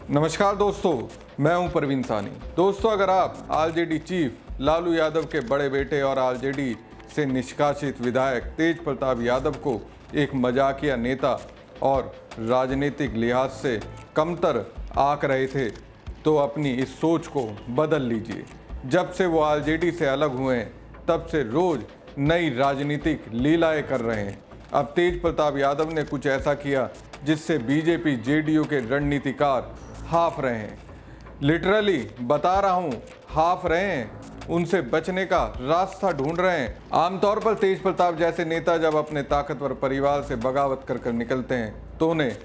नमस्कार दोस्तों, मैं हूं परवीन सानी। दोस्तों, अगर आप आरजेडी चीफ लालू यादव के बड़े बेटे और आरजेडी से निष्कासित विधायक तेज प्रताप यादव को एक मजाकिया नेता और राजनीतिक लिहाज से कमतर आंक रहे थे, तो अपनी इस सोच को बदल लीजिए। जब से वो आरजेडी से अलग हुए हैं, तब से रोज नई राजनीतिक लीलाएं कर रहे हैं। अब तेज प्रताप यादव ने कुछ ऐसा किया जिससे बीजेपी जेडीयू के रणनीतिकार हाफ रहे हैं। लिटरली बता रहा हूं, हाफ रहे हैं, उनसे बचने का रास्ता ढूंढ रहे हैं। आमतौर पर तेज प्रताप जैसे नेता जब अपने ताकतवर परिवार से बगावत कर निकलते हैं तो उन्हें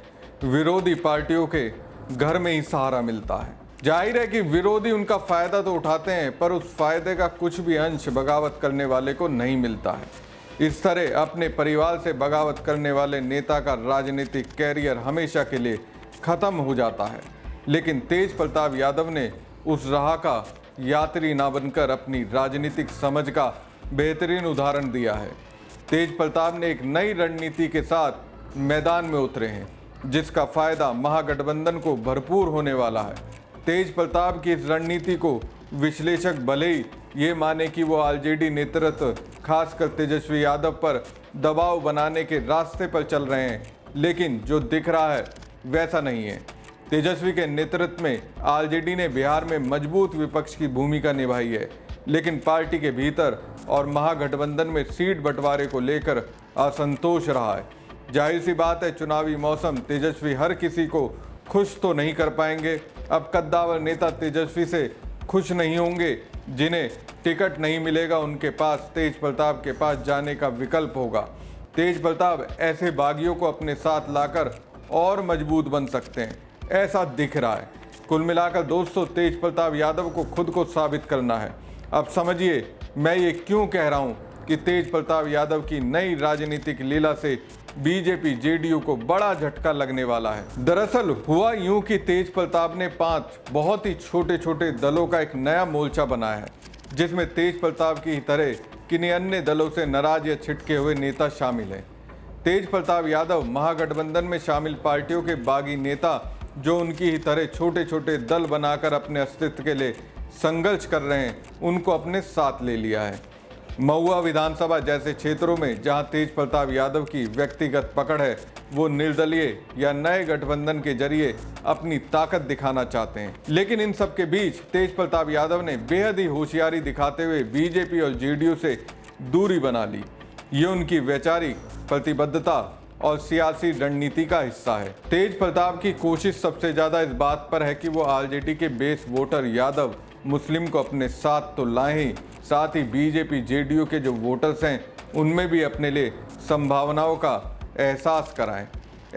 विरोधी पार्टियों के घर में ही सहारा मिलता है। जाहिर है कि विरोधी उनका फायदा तो उठाते हैं, पर उस फायदे का कुछ भी अंश बगावत करने वाले को नहीं मिलता है। इस तरह अपने परिवार से बगावत करने वाले नेता का राजनीतिक कैरियर हमेशा के लिए खत्म हो जाता है। लेकिन तेज प्रताप यादव ने उस राह का यात्री ना बनकर अपनी राजनीतिक समझ का बेहतरीन उदाहरण दिया है। तेज प्रताप ने एक नई रणनीति के साथ मैदान में उतरे हैं, जिसका फायदा महागठबंधन को भरपूर होने वाला है। तेज प्रताप की इस रणनीति को विश्लेषक भले ही ये माने कि वो आरजेडी नेतृत्व खासकर तेजस्वी यादव पर दबाव बनाने के रास्ते पर चल रहे हैं, लेकिन जो दिख रहा है वैसा नहीं है। तेजस्वी के नेतृत्व में आरजेडी ने बिहार में मजबूत विपक्ष की भूमिका निभाई है, लेकिन पार्टी के भीतर और महागठबंधन में सीट बंटवारे को लेकर असंतोष रहा है। जाहिर सी बात है, चुनावी मौसम तेजस्वी हर किसी को खुश तो नहीं कर पाएंगे। अब कद्दावर नेता तेजस्वी से खुश नहीं होंगे। जिन्हें टिकट नहीं मिलेगा, उनके पास तेज प्रताप के पास जाने का विकल्प होगा। तेज प्रताप ऐसे बागियों को अपने साथ लाकर और मजबूत बन सकते हैं, ऐसा दिख रहा है। कुल मिलाकर दोस्तों, तेज प्रताप यादव को खुद को साबित करना है। अब समझिए मैं ये क्यों कह रहा हूँ कि तेज प्रताप यादव की नई राजनीतिक लीला से बीजेपी जेडीयू को बड़ा झटका लगने वाला है। दरअसल हुआ यूं कि तेज प्रताप ने 5 बहुत ही छोटे छोटे दलों का एक नया मोर्चा बनाया है, जिसमें तेज प्रताप की तरह किन्हीं अन्य दलों से नाराज या छिटके हुए नेता शामिल हैं। तेज प्रताप यादव महागठबंधन में शामिल पार्टियों के बागी नेता जो उनकी ही तरह छोटे छोटे दल बनाकर अपने अस्तित्व के लिए संघर्ष कर रहे हैं, उनको अपने साथ ले लिया है। महुआ विधानसभा जैसे क्षेत्रों में जहां तेज प्रताप यादव की व्यक्तिगत पकड़ है, वो निर्दलीय या नए गठबंधन के जरिए अपनी ताकत दिखाना चाहते हैं। लेकिन इन सब के बीच तेज प्रताप यादव ने बेहद ही होशियारी दिखाते हुए बीजेपी और जेडीयू से दूरी बना ली। ये उनकी वैचारिक प्रतिबद्धता और सियासी रणनीति का हिस्सा है। तेज प्रताप की कोशिश सबसे ज्यादा इस बात पर है कि वो आरजेडी के बेस वोटर यादव मुस्लिम को अपने साथ तो लाएं ही, साथ ही बीजेपी जेडीयू के जो वोटर्स हैं उनमें भी अपने लिए संभावनाओं का एहसास कराएं।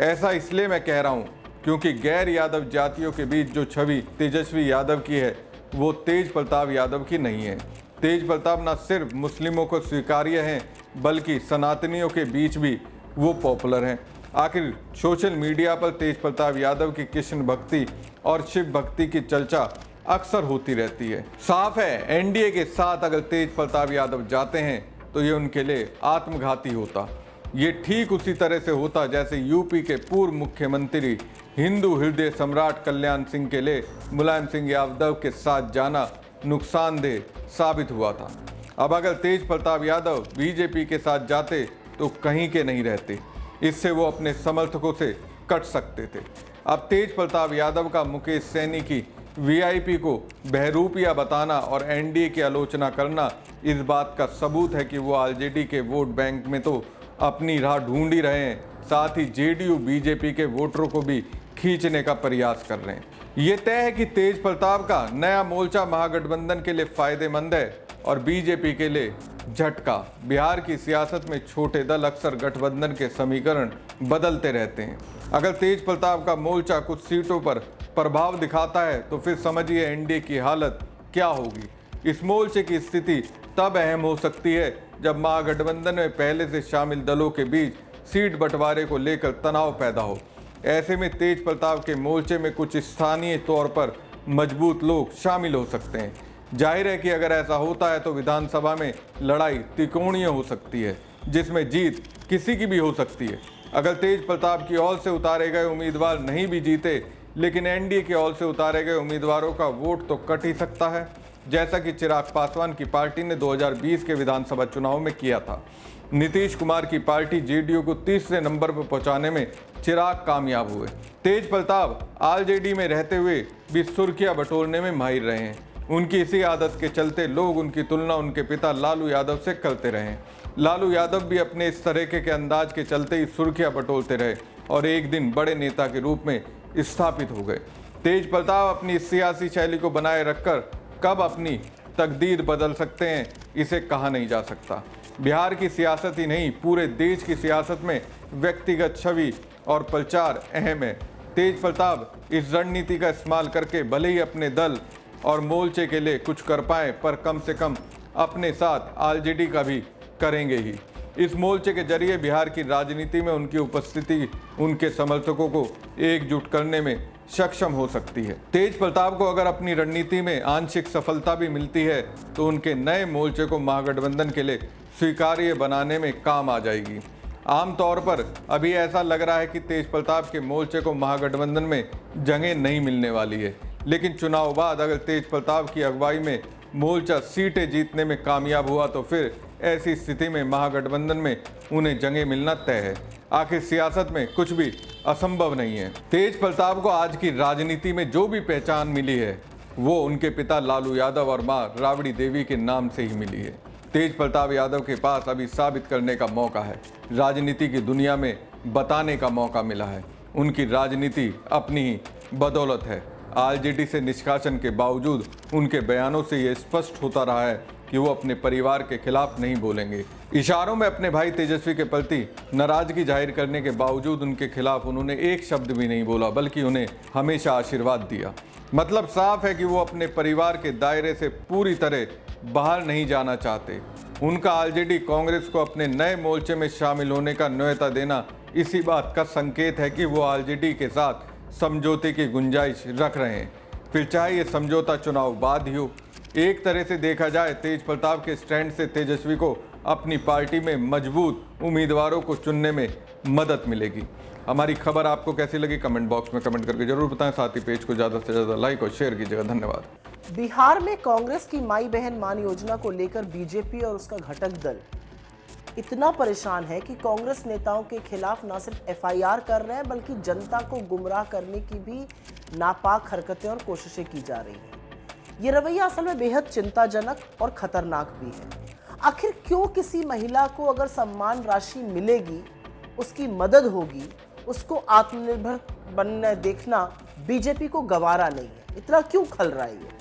ऐसा इसलिए मैं कह रहा हूं क्योंकि गैर यादव जातियों के बीच जो छवि तेजस्वी यादव की है, वो तेज प्रताप यादव की नहीं है। तेज प्रताप न सिर्फ मुस्लिमों को स्वीकार्य हैं, बल्कि सनातनियों के बीच भी वो पॉपुलर हैं। आखिर सोशल मीडिया पर तेज प्रताप यादव की कृष्ण भक्ति और शिव भक्ति की चर्चा अक्सर होती रहती है। साफ है, एनडीए के साथ अगर तेज प्रताप यादव जाते हैं तो ये उनके लिए आत्मघाती होता। ये ठीक उसी तरह से होता जैसे यूपी के पूर्व मुख्यमंत्री हिंदू हृदय सम्राट कल्याण सिंह के लिए मुलायम सिंह यादव के साथ जाना नुकसानदेह साबित हुआ था। अब अगर तेज प्रताप यादव बीजेपी के साथ जाते तो कहीं के नहीं रहते। इससे वो अपने समर्थकों से कट सकते थे। अब तेज प्रताप यादव का मुकेश सैनी की वीआईपी को बहरूपिया बताना और एनडीए की आलोचना करना इस बात का सबूत है कि वो आरजेडी के वोट बैंक में तो अपनी राह ढूंढ ही रहे हैं, साथ ही जेडीयू बीजेपी के वोटरों को भी खींचने का प्रयास कर रहे हैं। ये तय है कि तेज प्रताप का नया मोर्चा महागठबंधन के लिए फायदेमंद है और बीजेपी के लिए झटका। बिहार की सियासत में छोटे दल अक्सर गठबंधन के समीकरण बदलते रहते हैं। अगर तेज प्रताप का मोर्चा कुछ सीटों पर प्रभाव दिखाता है तो फिर समझिए एनडीए की हालत क्या होगी। इस मोर्चे की स्थिति तब अहम हो सकती है जब महागठबंधन में पहले से शामिल दलों के बीच सीट बंटवारे को लेकर तनाव पैदा हो। ऐसे में तेज प्रताप के मोर्चे में कुछ स्थानीय तौर पर मजबूत लोग शामिल हो सकते हैं। जाहिर है कि अगर ऐसा होता है तो विधानसभा में लड़ाई त्रिकोणीय हो सकती है, जिसमें जीत किसी की भी हो सकती है। अगर तेज प्रताप की ओर से उतारे गए उम्मीदवार नहीं भी जीते लेकिन एनडीए के ओर से उतारे गए उम्मीदवारों का वोट तो कट ही सकता है, जैसा कि चिराग पासवान की पार्टी ने 2020 के विधानसभा चुनाव में किया था। नीतीश कुमार की पार्टी जेडीयू को तीसरे नंबर पर पहुंचाने में चिराग कामयाब हुए। तेज प्रताप आरजेडी में रहते हुए भी सुर्खियां बटोरने में माहिर रहे हैं। उनकी इसी आदत के चलते लोग उनकी तुलना उनके पिता लालू यादव से करते रहे। लालू यादव भी अपने इस तरीके के अंदाज के चलते ही सुर्खियां बटोरते रहे और एक दिन बड़े नेता के रूप में स्थापित हो गए। तेज प्रताप अपनी सियासी शैली को बनाए रखकर कब अपनी तकदीर बदल सकते हैं, इसे कहा नहीं जा सकता। बिहार की सियासत ही नहीं, पूरे देश की सियासत में व्यक्तिगत छवि और प्रचार अहम है। तेज प्रताप इस रणनीति का इस्तेमाल करके भले ही अपने दल और मोर्चे के लिए कुछ कर पाए, पर कम से कम अपने साथ आरजेडी का भी करेंगे ही। इस मोर्चे के जरिए बिहार की राजनीति में उनकी उपस्थिति उनके समर्थकों को एकजुट करने में सक्षम हो सकती है। तेज प्रताप को अगर अपनी रणनीति में आंशिक सफलता भी मिलती है तो उनके नए मोर्चे को महागठबंधन के लिए स्वीकार्य बनाने में काम आ जाएगी। आमतौर पर अभी ऐसा लग रहा है कि तेज प्रताप के मोर्चे को महागठबंधन में जगह नहीं मिलने वाली है, लेकिन चुनाव बाद अगर तेज प्रताप की अगुवाई में मोर्चा सीटें जीतने में कामयाब हुआ तो फिर ऐसी स्थिति में महागठबंधन में उन्हें जगह मिलना तय है। आखिर सियासत में कुछ भी असंभव नहीं है। तेज प्रताप को आज की राजनीति में जो भी पहचान मिली है वो उनके पिता लालू यादव और मां राबड़ी देवी के नाम से ही मिली है। तेज प्रताप यादव के पास अभी साबित करने का मौका है, राजनीति की दुनिया में बताने का मौका मिला है। उनकी राजनीति अपनी ही बदौलत है। आरजेडी से निष्कासन के बावजूद उनके बयानों से ये स्पष्ट होता रहा है कि वो अपने परिवार के खिलाफ नहीं बोलेंगे। इशारों में अपने भाई तेजस्वी के प्रति नाराजगी जाहिर करने के बावजूद उनके खिलाफ उन्होंने एक शब्द भी नहीं बोला, बल्कि उन्हें हमेशा आशीर्वाद दिया। मतलब साफ है कि वो अपने परिवार के दायरे से पूरी तरह बाहर नहीं जाना चाहते। उनका आरजेडी कांग्रेस को अपने नए मोर्चे में शामिल होने का न्योता देना इसी बात का संकेत है कि वो आरजेडी के साथ समझौते की गुंजाइश रख रहे हैं, फिर चाहे ये समझौता चुनाव बाद ही हो। एक तरह से देखा जाए तेज प्रताप के स्टैंड से तेजस्वी को अपनी पार्टी में मजबूत उम्मीदवारों को चुनने में मदद मिलेगी। हमारी खबर आपको कैसी लगी कमेंट बॉक्स में कमेंट करके जरूर बताएं। साथ ही पेज को ज़्यादा से ज़्यादा लाइक और शेयर कीजिएगा। धन्यवाद। बिहार में कांग्रेस की माई बहन मान योजना को लेकर बीजेपी और उसका घटक दल इतना परेशान है कि कांग्रेस नेताओं के खिलाफ न सिर्फ एफआईआर कर रहे हैं बल्कि जनता को गुमराह करने की भी नापाक हरकतें और कोशिशें की जा रही हैं। ये रवैया असल में बेहद चिंताजनक और खतरनाक भी है। आखिर क्यों किसी महिला को अगर सम्मान राशि मिलेगी, उसकी मदद होगी, उसको आत्मनिर्भर बनने देखना बीजेपी को गवारा नहीं है? इतना क्यों खल रहा है ये?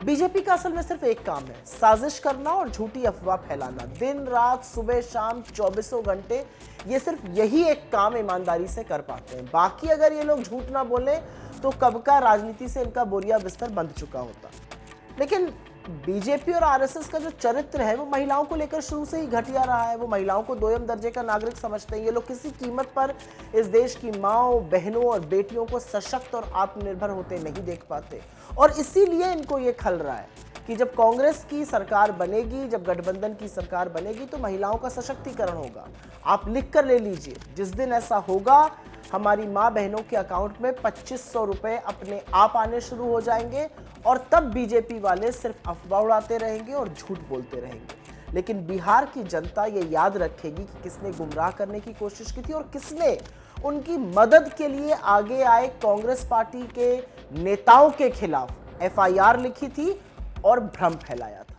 बीजेपी का असल में सिर्फ एक काम है, साजिश करना और झूठी अफवाह फैलाना। दिन रात सुबह शाम 24 घंटे ये सिर्फ यही एक काम ईमानदारी से कर पाते हैं। बाकी अगर ये लोग झूठ ना बोले तो कब का राजनीति से इनका बोरिया बिस्तर बंध चुका होता। लेकिन बीजेपी और आरएसएस का जो चरित्र है वो महिलाओं को लेकर शुरू से ही घटिया रहा है। वो महिलाओं को दोयम दर्जे का नागरिक समझते हैं। ये लोग किसी कीमत पर इस देश की माँओं, बहनों और बेटियों को सशक्त और आत्मनिर्भर होते नहीं देख पाते। और इसीलिए इनको ये खल रहा है कि जब कांग्रेस की सरकार बनेगी, जब गठबंधन की सरकार बनेगी तो महिलाओं का सशक्तिकरण होगा। आप लिख कर ले लीजिए, जिस दिन ऐसा होगा हमारी माँ बहनों के अकाउंट में 2500 रुपए अपने आप आने शुरू हो जाएंगे और तब बीजेपी वाले सिर्फ अफवाह उड़ाते रहेंगे और झूठ बोलते रहेंगे। लेकिन बिहार की जनता ये याद रखेगी कि किसने गुमराह करने की कोशिश की थी और किसने उनकी मदद के लिए आगे आए कांग्रेस पार्टी के नेताओं के खिलाफ एफआईआर लिखी थी और भ्रम फैलाया था।